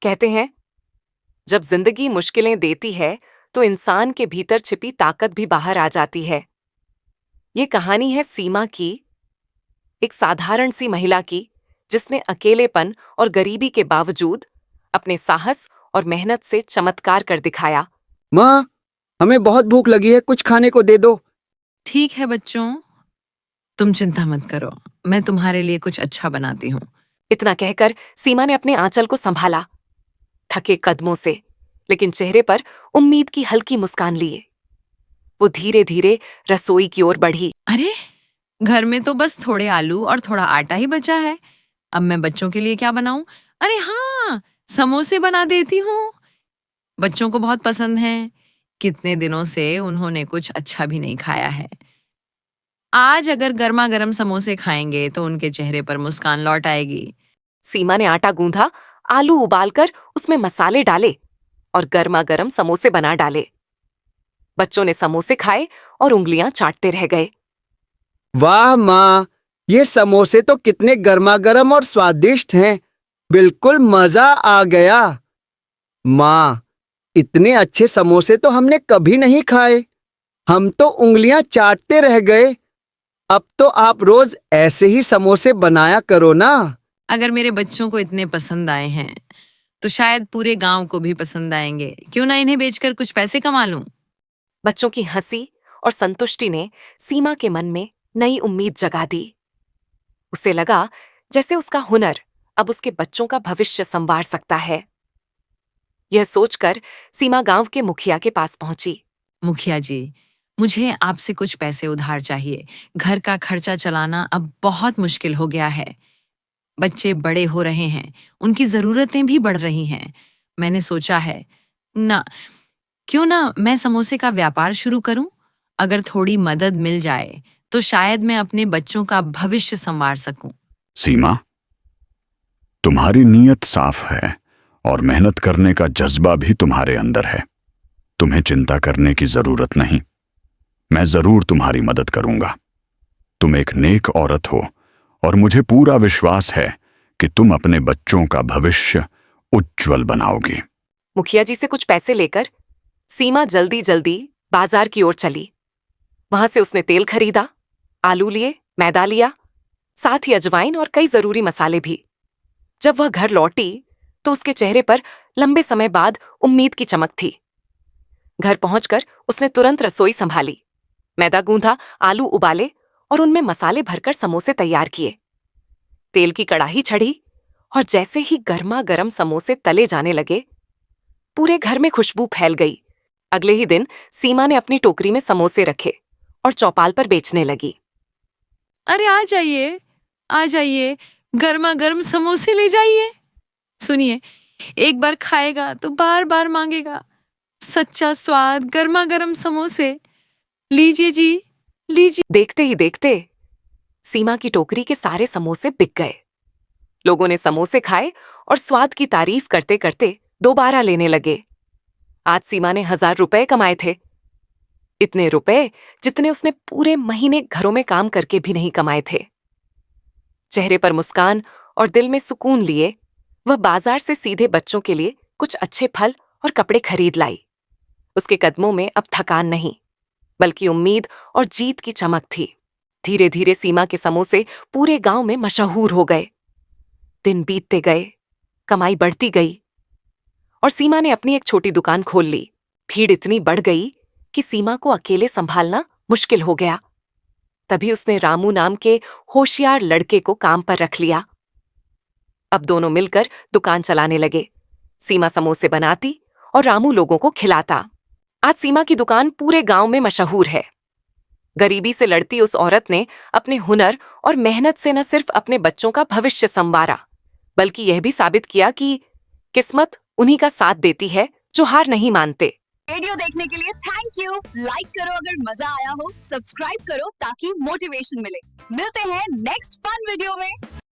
कहते हैं, जब जिंदगी मुश्किलें देती है तो इंसान के भीतर छिपी ताकत भी बाहर आ जाती है। ये कहानी है सीमा की, एक साधारण सी महिला की, जिसने अकेलेपन और गरीबी के बावजूद अपने साहस और मेहनत से चमत्कार कर दिखाया। माँ, हमें बहुत भूख लगी है, कुछ खाने को दे दो। ठीक है बच्चों, तुम चिंता मत करो, मैं तुम्हारे लिए कुछ अच्छा बनाती हूँ। इतना कहकर सीमा ने अपने आंचल को संभाला, थके कदमों से, लेकिन चेहरे पर उम्मीद की हल्की मुस्कान लिए वो धीरे धीरे रसोई की ओर बढ़ी। अरे, घर में तो बस थोड़े आलू और थोड़ा आटा ही बचा है। अब मैं बच्चों के लिए क्या बनाऊं? अरे हाँ, समोसे बना देती हूँ। बच्चों को बहुत पसंद हैं। कितने दिनों से उन्होंने कुछ अच्छा भी नहीं खाया है। आज अगर गर्मा गर्म समोसे खाएंगे तो उनके चेहरे पर मुस्कान लौट आएगी। सीमा ने आटा गूंथा, आलू उबालकर उसमें मसाले डाले और गर्मा गर्म समोसे बना डाले। बच्चों ने समोसे खाए और उंगलियां चाटते रह गए। वाह माँ, ये समोसे तो कितने गर्मा गर्म और स्वादिष्ट हैं। बिल्कुल मजा आ गया। माँ, इतने अच्छे समोसे तो हमने कभी नहीं खाए। हम तो उंगलियां चाटते रह गए। अब तो आप रोज ऐसे ही समोसे बनाया करो ना। अगर मेरे बच्चों को इतने पसंद आए हैं तो शायद पूरे गांव को भी पसंद आएंगे। क्यों ना इन्हें बेचकर कुछ पैसे कमा लूं? बच्चों की हंसी और संतुष्टि ने सीमा के मन में नई उम्मीद जगा दी। उसे लगा जैसे उसका हुनर अब उसके बच्चों का भविष्य संवार सकता है। यह सोचकर सीमा गांव के मुखिया के पास पहुंची। मुखिया जी, मुझे आपसे कुछ पैसे उधार चाहिए। घर का खर्चा चलाना अब बहुत मुश्किल हो गया है। बच्चे बड़े हो रहे हैं, उनकी जरूरतें भी बढ़ रही हैं। मैंने सोचा है क्यों ना मैं समोसे का व्यापार शुरू करूं? अगर थोड़ी मदद मिल जाए तो शायद मैं अपने बच्चों का भविष्य संवार सकूं। सीमा, तुम्हारी नीयत साफ है और मेहनत करने का जज्बा भी तुम्हारे अंदर है। तुम्हें चिंता करने की जरूरत नहीं। मैं जरूर तुम्हारी मदद करूंगा। तुम एक नेक औरत हो और मुझे पूरा विश्वास है कि तुम अपने बच्चों का भविष्य उज्जवल बनाओगी। मुखिया जी से कुछ पैसे लेकर सीमा जल्दी जल्दी बाजार की ओर चली। वहां से उसने तेल खरीदा, आलू लिए, मैदा लिया, साथ ही अजवाइन और कई जरूरी मसाले भी। जब वह घर लौटी तो उसके चेहरे पर लंबे समय बाद उम्मीद की चमक थी। घर पहुंचकर उसने तुरंत रसोई संभाली, मैदा गूंथा, आलू उबाले और उनमें मसाले भरकर समोसे तैयार किए। तेल की कड़ाही चढ़ी और जैसे ही गर्मा गर्म समोसे तले जाने लगे, पूरे घर में खुशबू फैल गई। अगले ही दिन सीमा ने अपनी टोकरी में समोसे रखे और चौपाल पर बेचने लगी। अरे आ जाइए, गर्मा गर्म समोसे ले जाइए। सुनिए, एक बार खाएगा तो बार बार मांगेगा। सच्चा स्वाद, गर्मा गर्म समोसे। लीजिए जी, लीजिए। देखते ही देखते सीमा की टोकरी के सारे समोसे बिक गए। लोगों ने समोसे खाए और स्वाद की तारीफ करते करते दोबारा लेने लगे। आज सीमा ने 1000 रुपए कमाए थे। इतने रुपए जितने उसने पूरे महीने घरों में काम करके भी नहीं कमाए थे। चेहरे पर मुस्कान और दिल में सुकून लिए वह बाजार से सीधे बच्चों के लिए कुछ अच्छे फल और कपड़े खरीद लाई। उसके कदमों में अब थकान नहीं, बल्कि उम्मीद और जीत की चमक थी। धीरे धीरे सीमा के समोसे पूरे गांव में मशहूर हो गए। दिन बीतते गए, कमाई बढ़ती गई और सीमा ने अपनी एक छोटी दुकान खोल ली। भीड़ इतनी बढ़ गई कि सीमा को अकेले संभालना मुश्किल हो गया। तभी उसने रामू नाम के होशियार लड़के को काम पर रख लिया। अब दोनों मिलकर दुकान चलाने लगे। सीमा समोसे बनाती और रामू लोगों को खिलाता। आज सीमा की दुकान पूरे गांव में मशहूर है। गरीबी से लड़ती उस औरत ने अपने हुनर और मेहनत से न सिर्फ अपने बच्चों का भविष्य संवारा, बल्कि यह भी साबित किया कि किस्मत उन्हीं का साथ देती है जो हार नहीं मानते। वीडियो देखने के लिए थैंक यू। लाइक करो अगर मजा आया हो, सब्सक्राइब करो ताकि मोटिवेशन मिले। मिलते हैं नेक्स्ट फन वीडियो में।